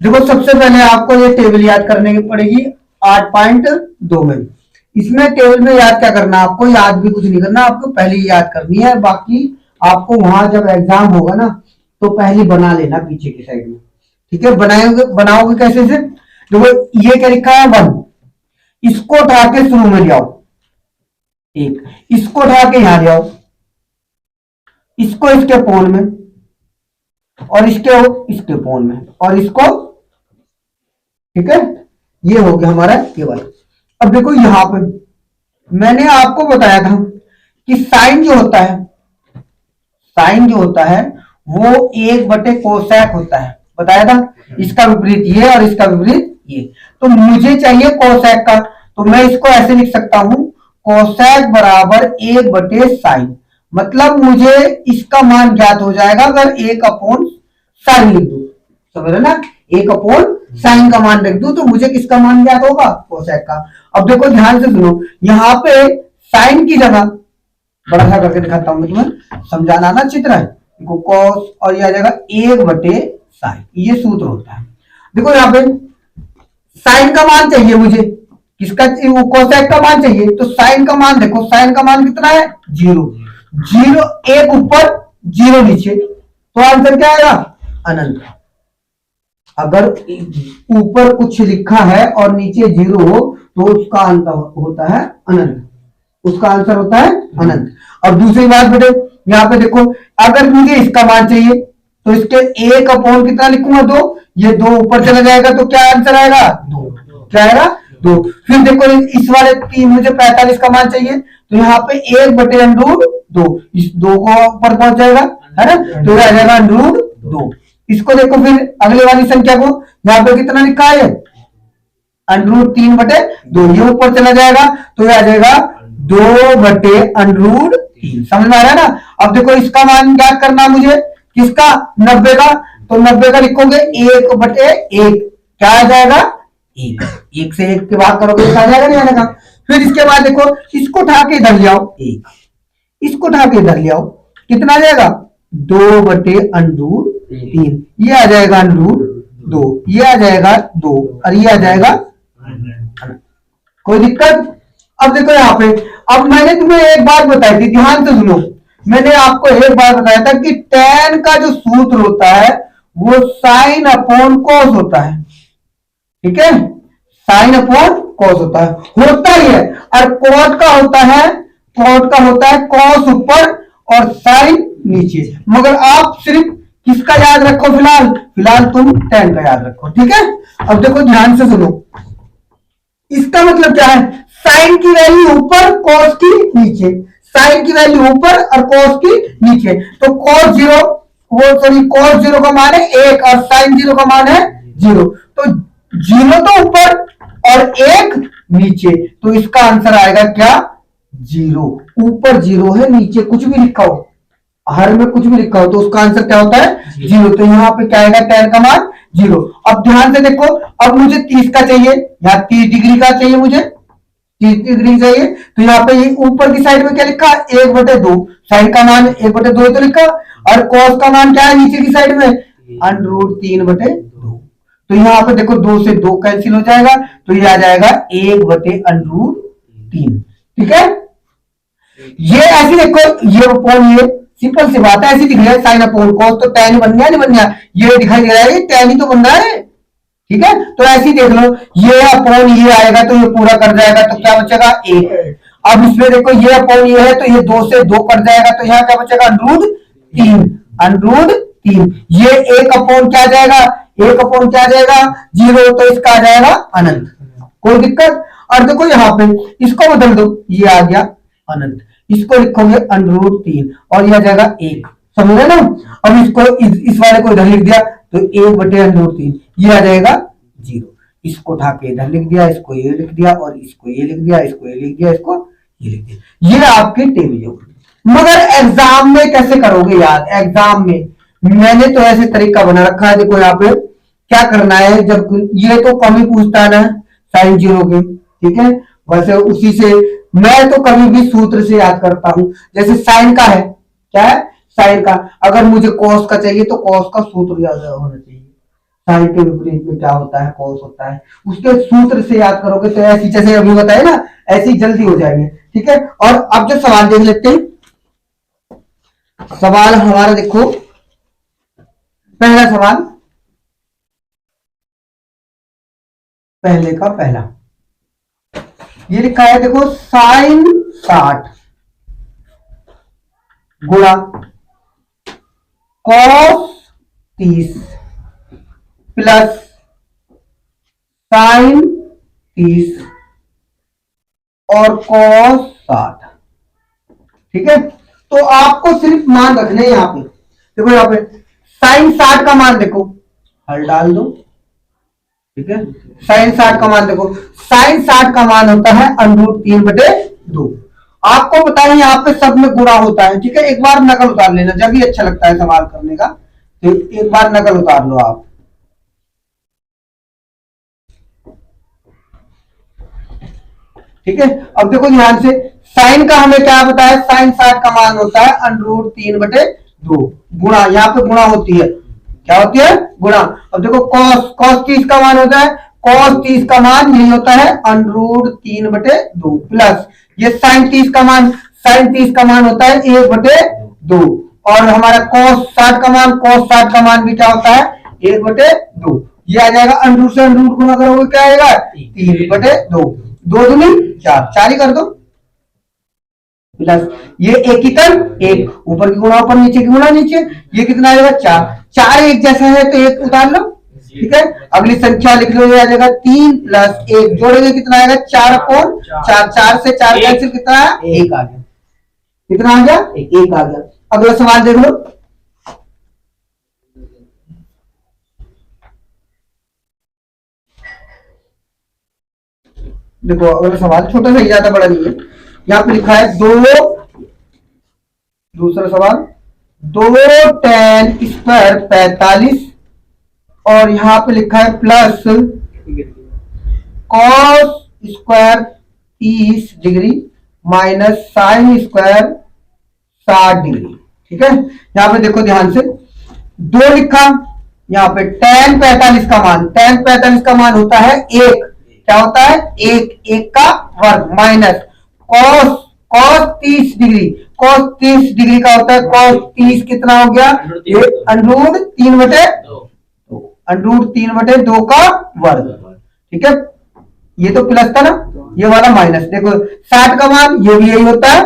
देखो सबसे पहले आपको ये टेबल याद करने की पड़ेगी 8.2 में। इसमें टेबल में याद क्या करना, आपको याद भी कुछ नहीं करना, आपको पहले ही याद करनी है। बाकी आपको वहां जब एग्जाम होगा ना तो पहले बना लेना पीछे की साइड में, ठीक है। बनाओगे कैसे से, देखो ये क्या लिखा है 1, इसको उठा के शुरू में ले आओ, एक इसको उठा के यहां ले आओ, इसको इसके पोल में, और इसके पोल में, और इसको, ठीक है। ये हो गया हमारा केवल। अब देखो यहां पे मैंने आपको बताया था कि साइन जो होता है, साइन जो होता है वो 1/कोसेक होता है, बताया था। इसका विपरीत ये और इसका विपरीत ये। तो मुझे चाहिए कोसेक का, तो मैं इसको ऐसे लिख सकता हूं, कोसेक बराबर 1/साइन। मतलब मुझे इसका मान ज्ञात हो जाएगा अगर 1/साइन लिख दू, समझ रहे ना। 1/साइन का मान लिख दू तो मुझे किसका मान ज्ञात होगा, कोसेक का। अब देखो ध्यान से सुनो, यहां पे साइन की जगह बड़ा सा करके दिखाता हूं मैं तुम्हें, समझाना ना चित्र है। देखो कॉस और ये आ जाएगा 1/साइन, ये सूत्र होता है। देखो यहाँ पे साइन का मान चाहिए मुझे, किसका, कोसेक का मान चाहिए, तो साइन का मान देखो, साइन का मान कितना है 0, 0 1 ऊपर 0 नीचे, तो आंसर क्या आएगा अनंत। अगर ऊपर कुछ लिखा है और नीचे 0 हो तो उसका आंसर होता है अनंत, उसका आंसर होता है अनंत। अब दूसरी बात बेटे, यहां पे देखो अगर मुझे इसका मान चाहिए तो इसके 1 कितना लिखूंगा 2, ये 2 ऊपर चला जाएगा तो क्या आंसर आएगा 2, क्या आएगा 2। फिर देखो इस वाले 3 मुझे 45 का मान चाहिए, तो यहाँ पे 1/√2, इस 2 को ऊपर पहुंच जाएगा, है ना, तो यह आ जाएगा √2। इसको देखो फिर अगले वाली संख्या को, यहाँ पे कितना लिखा है √3/2, ये ऊपर चला जाएगा तो यह आ जाएगा 2/√3। समझ में आ रहा है ना। अब देखो इसका मान ज्ञात करना मुझे, किसका 90 का, तो 90 का लिखोगे 1/1, क्या आ जाएगा 1, 1 से 1 के भाग करोगे तो आ जाएगा, नहीं आएगा। फिर इसके बाद देखो इसको उठा के इधर ले आओ 1, इसको उठा के इधर ले आओ, कितना आ जाएगा 2/√3, ये आ जाएगा √2, ये आ जाएगा 2 और ये आ जाएगा, कोई दिक्कत। अब देखो यहाँ पे, अब मैंने तुम्हें एक बात बताई थी, ध्यान से सुनो, मैंने आपको एक बात बताया था कि tan का जो सूत्र होता है वो sin/cos होता है, ठीक है, sin/cos होता ही है। और cot का होता है, cos ऊपर और sin नीचे। मगर आप सिर्फ किसका याद रखो, फिलहाल तुम tan का याद रखो, ठीक है। अब देखो ध्यान से सुनो, इसका मतलब क्या है, साइन की वैल्यू ऊपर कॉस की नीचे, साइन की वैल्यू ऊपर और कॉस की नीचे। तो कॉस 0 का मान है 1 और साइन 0 का मान है 0, तो 0 तो ऊपर और 1 नीचे, तो इसका आंसर आएगा क्या 0। ऊपर 0 है, नीचे कुछ भी लिखा हो, हर में कुछ भी लिखा हो तो उसका आंसर क्या होता है 0। तो यहाँ पे क्या आएगा tan का मान 0। अब ध्यान से देखो, अब मुझे 30 का चाहिए, यहाँ 30 डिग्री का चाहिए, मुझे 30 डिग्री चाहिए, तो यहाँ पे ये ऊपर की साइड में क्या लिखा 1/2, साइन का मान 1/2 तो लिखा, और cos का मान क्या है नीचे की साइड में √3/2। तो यहाँ पे देखो 2 से 2 कैंसिल हो जाएगा, तो ये आ जाएगा 1/√3, ठीक है। ये ऐसी देखो, ये अपॉन ये सिंपल सी बात है, ऐसी दिख रही है sin/cos, तो tan बन गया, नहीं बन गया, ये दिखाई दे रहा है tan ही तो बन रहा है, ठीक है। तो ऐसी देख लो, ये अपॉन ये आएगा तो ये पूरा कर जाएगा, तो क्या बचेगा 1। अब इसमें देखो ये अपॉन ये है तो ये 2 से 2 कट जाएगा, तो यहाँ क्या बचेगा √3, ये 1 अपॉन क्या जाएगा, 1 अपॉन क्या जाएगा 0, तो इसका आ जाएगा अनंत, कोई दिक्कत। और देखो यहाँ पे इसको बदल दो, ये आ गया अनंत, इसको लिखोगे √3 और यह आ जाएगा 1, समझ रहे ना। अब इसको इस वाले को इधर लिख दिया तो 1/√3, ये आ जाएगा 0, इसको उठा के इधर लिख दिया, इसको ये लिख दिया, और इसको ये लिख दिया, इसको ये लिख दिया, इसको ये लिख दिया, ये आपके टेबल होगी। मगर एग्जाम में कैसे करोगे याद, एग्जाम में मैंने तो ऐसे तरीका बना रखा है, देखो यहाँ पे क्या करना है, जब ये तो कम ही पूछता है ना sin 0 के, ठीक है, वैसे उसी से मैं तो कभी भी सूत्र से याद करता हूं। जैसे साइन का है, क्या है साइन का, अगर मुझे कॉस का चाहिए तो कॉस का सूत्र याद होना चाहिए, साइन के विपरीत में क्या होता है, कॉस होता है। उसके सूत्र से याद करोगे तो ऐसी, जैसे अभी बताए ना, ऐसी जल्दी हो जाएंगे। ठीक है, और अब जो सवाल देख लेते हैं। सवाल हमारा देखो, पहला सवाल, पहले का पहला ये लिखा है, देखो साइन 60 गुणा कॉस 30 प्लस साइन 30 और कॉस 60। ठीक है, तो आपको सिर्फ मान रखने हैं। यहां पे देखो, यहां पे साइन 60 का मान देखो, हल डाल दो। ठीक है, साइन 60 का मान देखो, साइन 60 का मान होता है √3/2। आपको पता है यहाँ पे सब में गुणा होता है। ठीक है, एक बार नकल उतार लेना, जब भी अच्छा लगता है सवाल करने का, तो एक बार नकल उतार लो आप। ठीक है, अब देखो ध्यान से, साइन का हमें क्या बताया, साइन 60 का मान होता है √3/2 गुणा, यहाँ पे गुणा होती है, क्या होती है, गुणा। अब देखो cos 30 का मान होता है, cos 30 का मान यही होता है √3/2 प्लस ये साइन 30 का मान, साइन 30 का मान होता है 1/2 और हमारा cos 60 का मान भी क्या होता है 1/2। ये आ जाएगा √ से √ गुणा करोगे क्या आएगा 3/2, 2 दूनी 4, 4 ही कर दो प्लस ये एक ही कर एक, ऊपर की गुणा ऊपर, नीचे की गुणा नीचे, ये कितना आएगा 4, 4 एक जैसा है तो एक उतार लो। ठीक है, अगली संख्या लिख लो, ये आ जाएगा 3 + 1 जोड़ेंगे कितना आएगा 4/4, 4 से 4 कैंसिल, कितना है 1 आ गया, कितना आ गया 1 आ गया। अगला सवाल देख लो, देखो अगला सवाल छोटा सा ही, ज्यादा बड़ा नहीं है। यहाँ पे लिखा है दूसरा सवाल 2 tan स्क्वायर 45 और यहाँ पे लिखा है plus cos square 30 degree minus sine square 60 degree. ठीक है, यहाँ पे देखो ध्यान से, 2 लिखा, यहाँ पे tan 45 का मान, tan 45 का मान होता है 1, क्या होता है 1 का वर्ग minus cos 30 degree, cos 30 degree का होता है cos 30 कितना हो गया √3/2 का वर्ग। ठीक है, ये तो प्लस था ना, ये वाला माइनस। देखो 60 का मान ये भी यही होता है,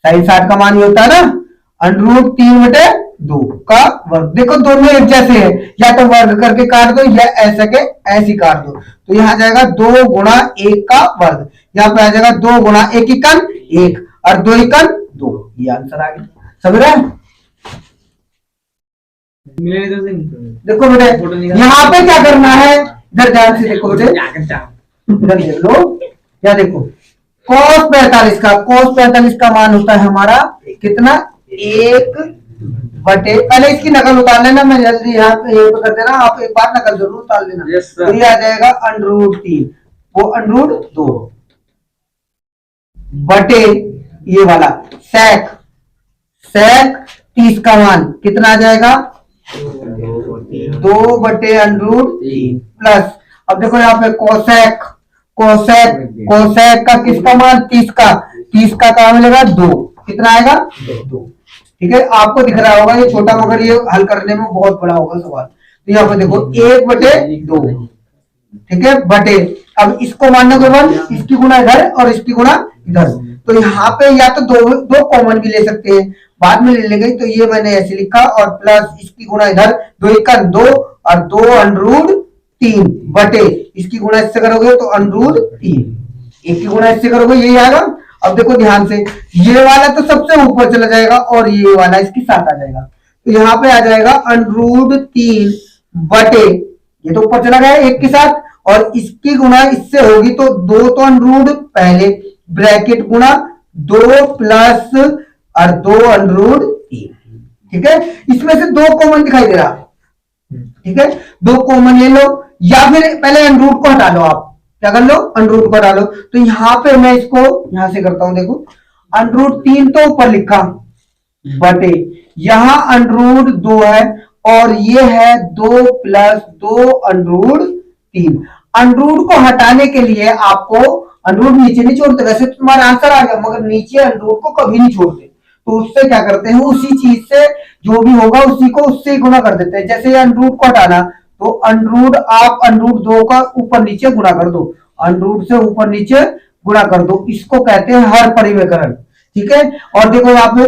साइन 60 का मान ये होता है ना √3/2 का वर्ग। देखो दोनों एक जैसे हैं, या तो वर्ग करके काट दो या ऐसे के ऐसे काट दो, तो यहां जाएगा 2 × 1 का वर्ग, यहाँ पे आ जाएगा 2 × 1 = 1 और 2 × 2, ये आंसर आ गया। समझ रहे हैं? देखो बेटे यहाँ पे क्या करना है, इधर ध्यान से देखो बेटे, इधर देख लो, क्या देखो cos 45 का मान होता है हमारा कितना 1 बटे, पहले इसकी नकल उतार लेना, मैं जल्दी यहाँ पे कर देना, आप एक बार नकल जरूर उतार लेना। तो ये आ जाएगा √3, वो √2 बटे ये वाला sec 30 का मान कितना आ जाएगा 2/√3 प्लस, अब देखो यहाँ पे कोसेक का किसका मान 30 का क्या मिलेगा 2, कितना आएगा 2। ठीक है, आपको दिख रहा होगा ये छोटा, मगर ये हल करने में बहुत बड़ा होगा सवाल। तो यहाँ पे देखो 1/2, ठीक है, बटे, अब इसको मानने के बाद इसकी गुणा इधर और इसकी गुणा इधर, तो यहाँ पे या तो दो कॉमन भी ले सकते हैं, बाद में ले लेंगे, तो ये मैंने ऐसे लिखा, और प्लस इसकी गुणा इधर 2 × 2 और 2√3 बटे इसकी गुणा इससे करोगे तो √3, एक की गुणा इससे करोगे यही आएगा। अब देखो ध्यान से, ये वाला तो सबसे ऊपर चला जाएगा और ये वाला इसके साथ आ जाएगा, तो यहाँ पे आ जाएगा √3 बटे, ये तो ऊपर चला गया एक के साथ, और इसकी गुणा इससे होगी तो 2 तो √ पहले ब्रैकेट गुणा 2 प्लस और 2√3। ठीक है, इसमें से 2 कॉमन दिखाई दे रहा, ठीक है, 2 कॉमन ले लो, या फिर पहले √ को हटा लो, आप क्या कर लो √ को हटा लो। तो यहां पे मैं इसको यहां से करता हूं, देखो √3 तो ऊपर लिखा बटे, यहां √2 है और ये है 2 प्लस 2 अंडरूट 3। अंडरूट को हटाने के लिए आपको अंडरूट नीचे नहीं छोड़ते, वैसे तो तुम्हारा आंसर आ गया, मगर नीचे अंडरूट को कभी नहीं छोड़ते। तो उससे क्या करते हैं, उसी चीज से जो भी होगा उसी को उससे गुना कर देते हैं। जैसे अंडरूट को हटाना, तो अंडरूट आप अंडरूट 2 का ऊपर नीचे गुणा कर दो, अंडरूट से ऊपर नीचे गुणा कर दो, इसको कहते हैं हर परिमेयकरण। ठीक है, और देखो यहाँ पे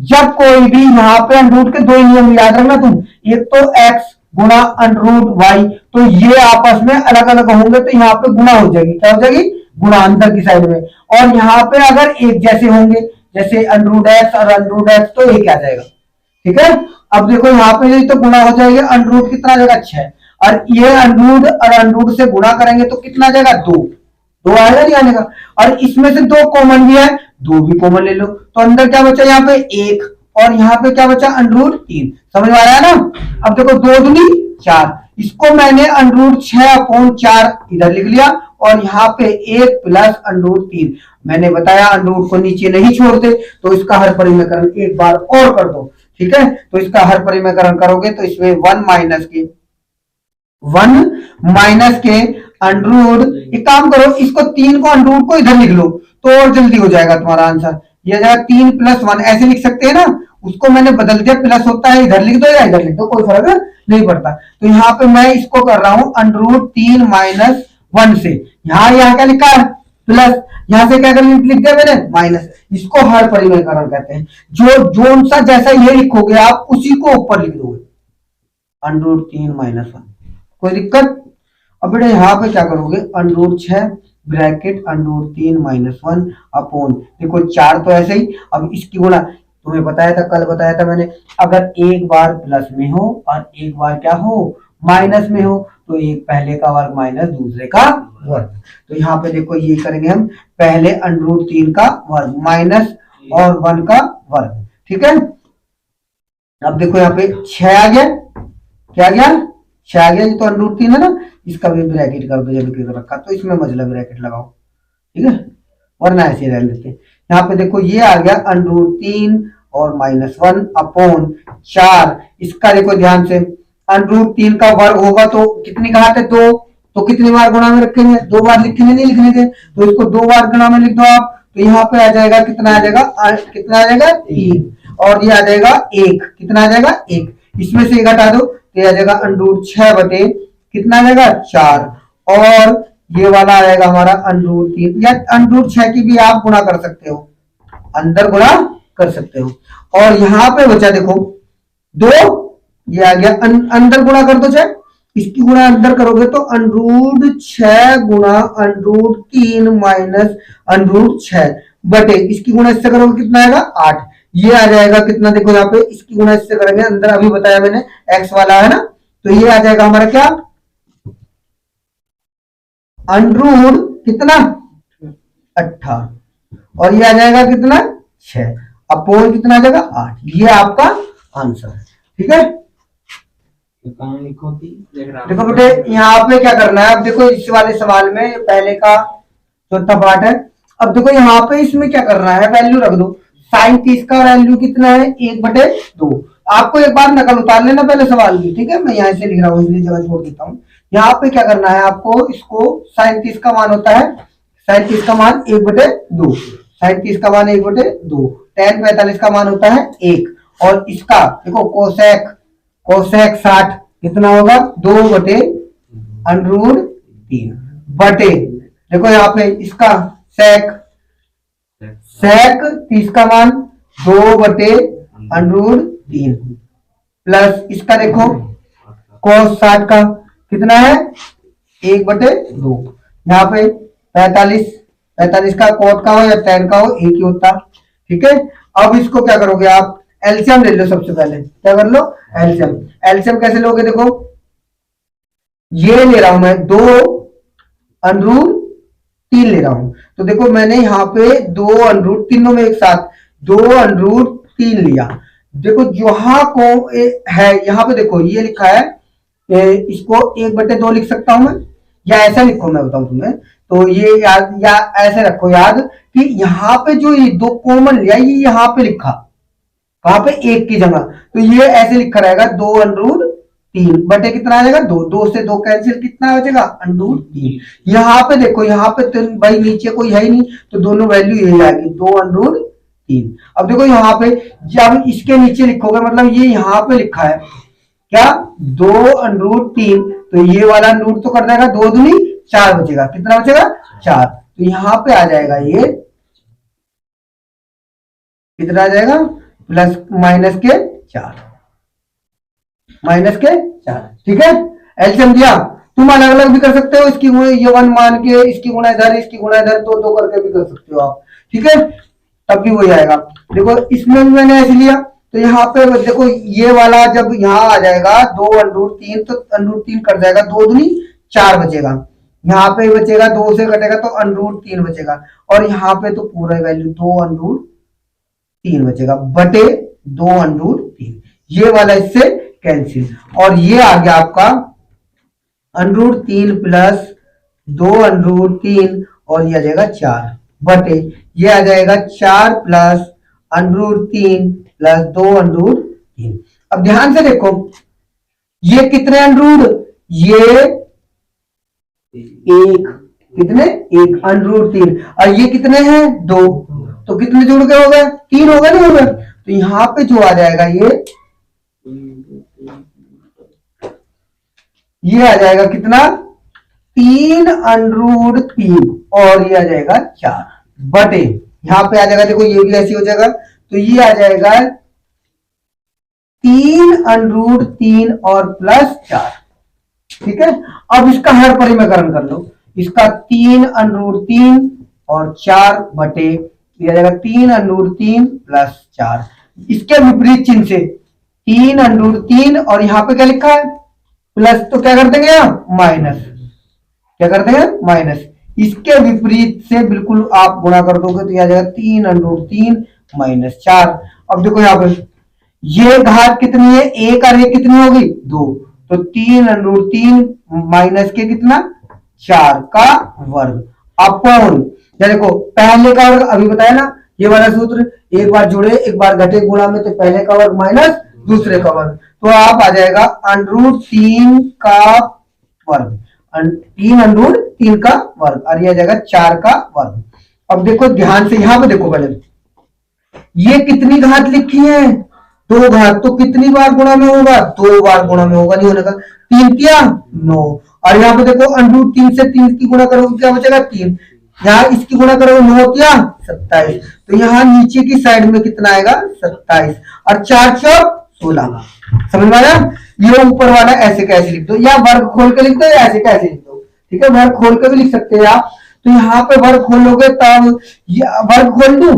जब कोई भी यहाँ पे अंडरूट के दो ही नियम याद रखना तुम, एक तो x गुणा अंडरूट वाई, तो ये आपस में अलग अलग होंगे तो यहाँ पे गुणा हो जाएगी, क्या हो जाएगी, गुणा अंदर की साइड में। और यहाँ पे अगर एक जैसे होंगे, जैसे अंडरूट एक्स और अंडरूट एक्स, तो एक आ जाएगा। ठीक है, अब देखो यहाँ पे तो गुणा हो जाएगा, अंडरूट कितना आ जाएगा 6, और ये अंडरूट और अंडरूट से गुणा करेंगे तो कितना आ जाएगा 2, 2 आएगा नहीं आने का। और इसमें से 2 कॉमन भी है, 2 भी कॉमन ले लो, तो अंदर क्या बचा यहाँ पे 1, और यहाँ पे क्या बचा अंडरूट 3। समझ में आ रहा है ना। अब देखो 2 दूनी 4, इसको मैंने अंडरूट 6/4 इधर लिख लिया, और यहाँ पे 1 प्लस अंडरूट 3। मैंने बताया अंडरूट को नीचे नहीं छोड़ते, तो इसका हर परिमेयकरण एक बार और कर दो। ठीक है, तो इसका हर परिमेयकरण करोगे तो इसमें 1 माइनस के अंडरूट, एक काम करो, इसको 3 को अंडरूट को इधर लिख लो तो और जल्दी हो जाएगा तुम्हारा आंसर। ये आ जाएगा 3 + 1, ऐसे लिख सकते हैं ना, उसको मैंने बदल दिया, प्लस होता है इधर लिख दो या इधर लिख दो, कोई फर्क नहीं पड़ता। तो यहाँ पे मैं इसको कर रहा हूं अंडरूट 3 - 1 से, यहाँ क्या लिखा है प्लस, यहां से क्या लिख दिया मैंने माइनस। इसको हर परिमेयकरण कहते हैं। जो सा जैसा ये लिखोगे आप उसी को ऊपर लिख दोगे, अंडरूट 3 - 1, कोई दिक्कत। अब बेटा यहाँ पे क्या करोगे, अंडरूट 6 ब्रैकेट अंडरूट 3 - 1 अपॉन, देखो 4 तो ऐसे ही, अब इसकी गुणा, तुम्हें बताया था, कल बताया था मैंने, अगर एक बार प्लस में हो और एक बार क्या हो माइनस में हो, तो एक पहले का वर्ग माइनस दूसरे का वर्ग। तो यहाँ पे देखो ये करेंगे हम, पहले अंडरूट 3 का वर्ग माइनस और 1 का वर्ग। ठीक है, अब देखो यहाँ पे 6 आ गया, क्या आ गया 6 आ गया, तो अंडरूट 3 है ना, इसका भी ब्रैकेट कर दो, जब रखा तो इसमें मतलब ब्रैकेट लगाओ। ठीक है, वरना ऐसे रह लेते हैं। यहाँ पे देखो ये आ गया अंडरूट 3 और -1 अपॉन 4, इसका देखो ध्यान से, अंडरूट 3 का वर्ग होगा तो कितनी कहा थे 2, तो कितनी बार गुणा में रखेंगे, 2 बार लिखेंगे, नहीं लिखने के, तो इसको 2 बार गुणा में लिख दो आप, तो यहाँ पे आ जाएगा कितना आ जाएगा, कितना आ जाएगा 3, और ये आ जाएगा 1, कितना आ जाएगा 1, इसमें से 1 हटा दो तो आ जाएगा अंडरूट 6 बटे कितना आ जाएगा 4, और ये वाला आएगा हमारा अंडरूट 3, या अंडरूट 6 की भी आप गुणा कर सकते हो, अंदर गुणा कर सकते हो। और यहाँ पे बचा देखो 2, ये आ गया अंदर गुणा कर दो 6, इसकी गुणा अंदर करोगे तो अंडरूट 6 गुणा अंडरूट 3 माइनस अंडरूट 6 बटे, इसकी गुणा इससे करोगे कितना आएगा 8, ये आ जाएगा कितना, देखो यहाँ पे इसकी गुणा इससे करेंगे, अंदर अभी बताया मैंने x वाला है ना, तो ये आ जाएगा हमारा क्या अंडरूट कितना 18, और ये आ जाएगा कितना 6 अपॉन कितना आ जाएगा 8, ये आपका आंसर है। ठीक है, देखो बेटे यहाँ पे क्या करना है, अब देखो इस वाले सवाल में पहले का चौथा पार्ट है, अब देखो यहाँ पे इसमें क्या करना है, वैल्यू रख दो, साइन 30 का वैल्यू कितना है 1/2, आपको एक बार नकल उतार लेना पहले सवाल की। ठीक है, मैं यहाँ से लिख रहा हूँ इसलिए जगह छोड़ देता हूँ। यहाँ पे क्या करना है आपको, इसको साइन 30 का मान होता है, साइन 30 का मान 1/2, साइन 30 का मान 1/2, tan 45 का मान होता है 1, और इसका देखो कोसेक 60 कितना होगा 2/√3 बटे, देखो यहाँ पे इसका सेक 30 का मान 2/√3 प्लस इसका देखो cos 60 का कितना है 1/2, यहाँ पे 45 का कोट का हो या tan का हो एक ही होता। ठीक है, अब इसको क्या करोगे आप, एलसीएम ले लो, सबसे पहले क्या कर लो एलसीएम। एलसीएम कैसे लोगे, देखो ये ले रहा हूं मैं 2√3 ले रहा हूं, तो देखो मैंने यहाँ पे 2√3 में एक साथ 2√3 लिया, देखो जहां को है यहाँ पे देखो ये लिखा है, इसको 1/2 लिख सकता हूं मैं, या ऐसा लिखो मैं बताऊं तुम्हें, तो ये याद या ऐसे रखो याद कि यहाँ पे जो ये 2 कॉमन लिया ये यहाँ पे लिखा, कहां पे, एक की जगह। तो ये ऐसे लिखा रहेगा 2√3 बटे कितना आ जाएगा 2, 2 से 2 कैंसिल, कितना हो जाएगा √3। यहाँ पे देखो, यहाँ पे तो भाई नीचे कोई है ही नहीं, तो दोनों वैल्यू यही आएगी 2√3। अब देखो यहाँ पे जब इसके नीचे लिखोगे, मतलब ये यहाँ पे लिखा है क्या 2√3, तो ये वाला रूट तो कर देगा 2 दूनी 4 बचेगा, कितना बचेगा 4। तो यहाँ पे आ जाएगा ये कितना आ जाएगा प्लस माइनस के 4, माइनस के 4, ठीक है। एलसीएम दिया, तुम अलग अलग भी कर सकते हो, इसकी ये 1 मान के इसकी गुणा इधर, इसकी गुणा इधर, तो 2 करके भी कर सकते हो आप, ठीक है, तब भी वही आएगा। देखो इसमें भी मैंने ऐसे लिया, तो यहाँ पे देखो ये वाला जब यहाँ आ जाएगा 2√3, तो √3 कट जाएगा, 2 दूनी 4 बचेगा, यहाँ पे बचेगा 2 से कटेगा तो √3 बचेगा, और यहाँ पे तो पूरा वैल्यू 2√3 बचेगा बटे 2√3, ये वाला इससे कैंसिल, और ये आ गया आपका √3 प्लस 2√3, और ये आ जाएगा 4 बटे, ये आ जाएगा 4 प्लस √3 प्लस 2√3। अब ध्यान से देखो, ये कितने अंडरूट, ये एक, कितने एक √3, और ये कितने हैं 2, तो कितने जुड़ के हो गए 3 हो गए, नहीं हो गए। तो यहां पे जो आ जाएगा ये आ जाएगा कितना 3√3, और ये आ जाएगा 4 बटे, यहां पे आ जाएगा, देखो ये भी ऐसे हो जाएगा, तो ये आ जाएगा 3√3 और प्लस 4, ठीक है। अब इसका हर परिमेयकरण कर लो, इसका 3√3 और 4 बटे, ये आ जाएगा 3√3 प्लस 4, इसके विपरीत चिन्ह से 3√3, और यहां पे क्या लिखा है प्लस, तो क्या कर देंगे माइनस, क्या कर देंगे माइनस, इसके विपरीत से बिल्कुल आप गुणा कर दोगे तो यह आ जाएगा 3√3 माइनस 4। अब देखो यहाँ पे ये घात कितनी है, एक और ये कितनी होगी 2, तो 3√3 माइनस के कितना 4 का वर्ग अपॉन, या देखो पहले का वर्ग अभी बताया ना, ये वाला सूत्र, एक बार जुड़े एक बार घटे गुणा में, तो पहले का वर्ग माइनस दूसरे का वर्ग, तो आप आ जाएगा √3 का वर्ग, 3√3 का वर्ग, और यह आ जाएगा 4 का वर्ग। अब देखो ध्यान से, यहां पे देखो पहले, ये कितनी घात लिखी है 2 घात, तो कितनी बार गुणा में होगा 2 बार गुणा में होगा, नहीं होने का 3 किया 9, और यहाँ पे देखो √3 से 3 की गुणा करोगे क्या बचेगा 3, यहाँ इसकी गुणा करोगे 9 किया 27, तो यहाँ नीचे की साइड में कितना आएगा 27, और 4 चौक 16, समझ में आया। ये ऊपर वाला ऐसे कैसे लिख दो, या वर्ग खोल के लिख दो या ऐसे कैसे लिख दो, ठीक है, वर्ग खोल के भी लिख सकते हैं आप। तो यहाँ पे वर्ग खोलोगे तब, वर्ग खोल दूं,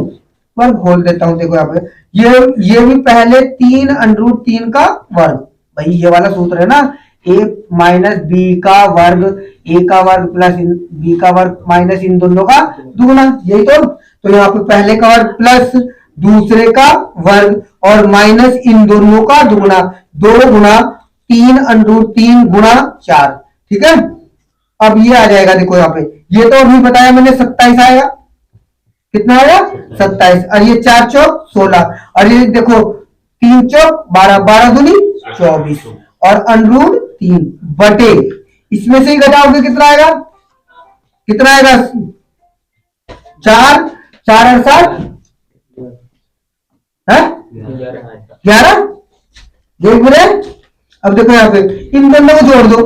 वर्ग खोल देता हूं, देखो यहाँ पे ये भी पहले 3√3 का वर्ग, भाई ये वाला सूत्र है ना, a माइनस बी का वर्ग, a का वर्ग प्लस b का वर्ग माइनस इन दोनों का दुगुना, यही तो यहाँ पे पहले का वर्ग प्लस दूसरे का वर्ग और माइनस इन दोनों का दुगुना, 2 गुना 3√3 गुणा 4, ठीक है। अब ये आ जाएगा, देखो यहाँ पे ये तो अभी बताया मैंने 27 आएगा, कितना आएगा 27, और ये 4 चौक 16, और ये देखो 3 चौक 12, 12 दूनी 24, और √3 बटे, इसमें से ही घटाओगे कितना आएगा, कितना आएगा 4 4 और 7 11, देख बोले। अब देखो यहाँ पे इन दोनों को जोड़ दो,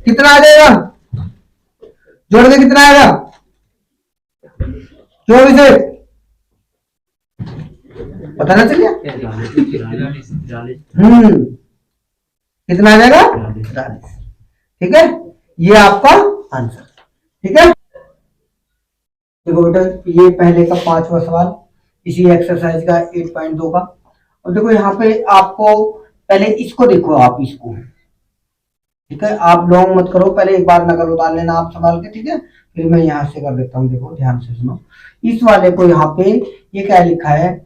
कितना आ जाएगा, जोड़ के कितना आएगा 24, पता ना चल गया, कितना आ जाएगा 43, ठीक है, ये आपका आंसर, ठीक है। देखो बेटा ये पहले का 5वां सवाल इसी एक्सरसाइज का 8.2 का। और देखो यहाँ पे आपको पहले इसको देखो, आप इसको, ठीक है, आप लॉन्ग मत करो, पहले एक बार नकल उतार लेना आप संभाल के, ठीक है, फिर मैं यहाँ से कर देता हूँ। देखो ध्यान से सुनो, इस वाले को यहाँ पे ये क्या लिखा है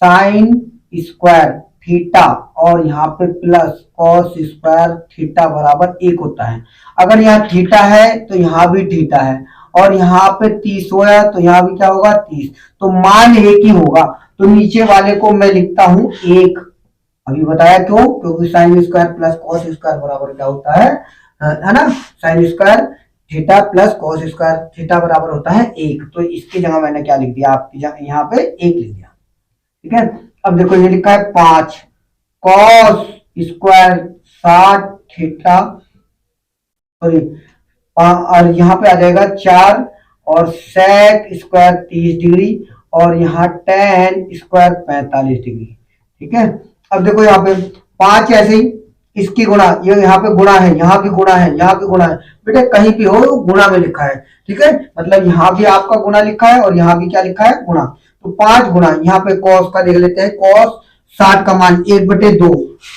साइन स्क्वायर थीटा, और यहाँ पे प्लस कॉस स्क्वायर थीटा बराबर 1 होता है। अगर यहाँ थीटा है तो यहाँ भी थीटा है, और यहाँ पे 30 होया तो यहाँ भी क्या होगा 30, तो मान एक ही होगा, तो नीचे वाले को मैं लिखता हूं 1। अभी बताया क्यों, क्योंकि sine square plus cos square बराबर क्या होता है ना, sine square theta plus cos square theta बराबर होता है 1। तो इसकी जगह मैंने क्या लिख दिया, आपकी जगह यहाँ पे 1 लिख दिया। ठीक है, अब देखो ये लिखा है 5 कॉस स्क्वायर 60 थीटा, सॉरी, और यहाँ पे आ जाएगा 4 और सेक स्क्वायर 30 डिग्री और यहाँ टेन स्क्वायर 45 डिग्री। ठीक है, अब देखो यहाँ पे 5 ऐसे ही इसकी गुणा, ये यहाँ पे गुणा है, यहाँ भी गुणा है, यहाँ भी गुणा है, बेटे कहीं भी हो गुणा में लिखा है। ठीक है, मतलब यहाँ भी आपका गुणा लिखा है और यहाँ भी क्या लिखा है, गुणा। तो 5 गुणा, यहाँ पे कॉस का देख लेते हैं, कॉस 60 का मान 1/2,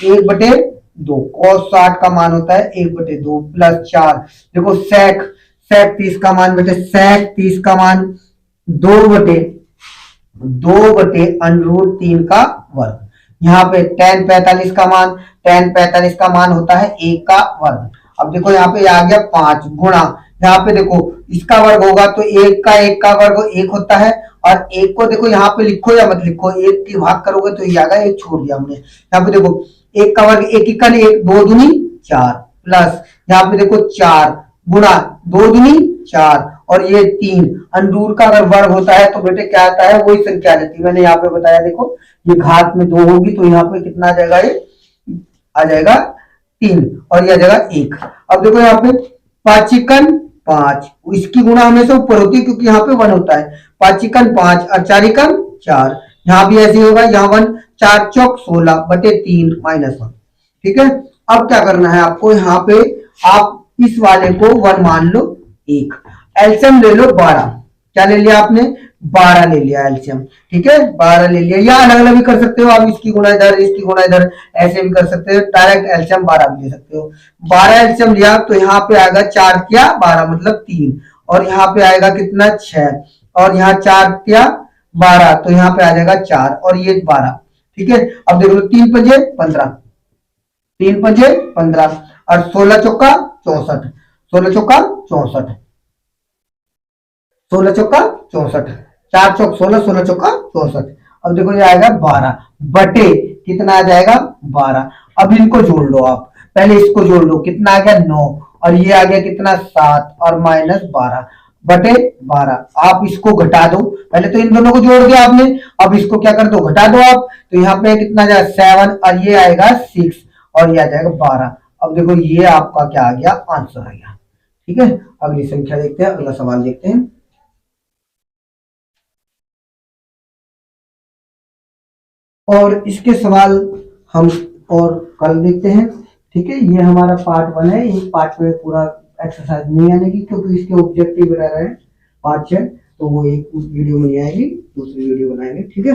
1/2 कॉस 60 का मान होता है 1/2 प्लस 4। देखो सेक 30 का मान, बेटे सेक 30 का मान 2/√3 का वर्ग। यहाँ पे tan 45 का मान, tan 45 का मान होता है 1 का वर्ग। अब देखो यहाँ पे आ गया 5 गुणा, यहाँ पे देखो इसका वर्ग होगा तो 1 का वर्ग 1 होता है, और 1 को देखो यहाँ पे लिखो या मत लिखो, 1 की भाग करोगे तो ये आएगा, 1 छोड़ दिया हमने। यहाँ पे देखो 1 का वर्ग 1 का 1, 2 दूनी 4 प्लस यहाँ पे देखो 4 गुणा 2 दूनी 4 और ये 3। अंडूर का अगर वर्ग होता है तो बेटे क्या आता है, वही संख्या आ जाती है। मैंने यहाँ पे बताया, देखो ये घात में 2 होगी तो यहाँ पे कितना आ जाएगा, ये आ जाएगा 3 और ये आ जाएगा 1। अब देखो यहाँ पे 5 चिकन 5, इसकी गुणा हमेशा ऊपर होती है क्योंकि यहाँ पे 1 होता है। 5 चिकन 5 और 4 चिकन 4, यहाँ भी ऐसे होगा, यहाँ 1, 4 चौक 16/3 -1। ठीक है, अब क्या करना है आपको, यहाँ पे आप इस वाले को 1 मान लो 1, एलसीएम ले लो 12। क्या ले लिया आपने, 12 ले लिया एलसीएम। ठीक है, 12 ले लिया, या अलग अलग भी कर सकते हो आप, इसकी गुणा इधर इसकी गुणा इधर, ऐसे भी कर सकते हो, डायरेक्ट एलसीएम 12 भी ले सकते हो। 12 एलसीएम लिया तो यहाँ पे आएगा 4 क्या 12 मतलब 3, और यहाँ पे आएगा कितना 6, और यहाँ 4 क्या 12 तो यहाँ पे आ जाएगा 4 और ये 12। ठीक है, अब देख लो 3 पंजे 15, 3 पंजे 15 और 16 चौका 64, 16 चौका 64, 16 चौका 64, 4 चौक 16, 16 चौका 64। अब देखो ये आएगा 12 बटे कितना आ जाएगा 12। अब इनको जोड़ लो आप, पहले इसको जोड़ लो, कितना आ गया 9 और ये आ गया कितना 7 और -12 बटे 12। आप इसको घटा दो, पहले तो इन दोनों को जोड़ दिया आपने, अब इसको क्या कर दो, घटा दो आप। तो यहाँ पे कितना जाएगा 7 और ये आएगा 6 और ये आ जाएगा 12। अब देखो ये आपका क्या आ गया, आंसर आ गया। ठीक है, अगली संख्या देखते हैं, अगला सवाल देखते हैं। और इसके सवाल हम और कल देखते हैं। ठीक है, ये हमारा पार्ट 1 है, इस पार्ट में पूरा एक्सरसाइज नहीं आने की क्योंकि इसके ऑब्जेक्टिव रह रहे हैं 5 6, तो वो एक वीडियो में नहीं आएगी, दूसरी वीडियो बनाएंगे। ठीक है।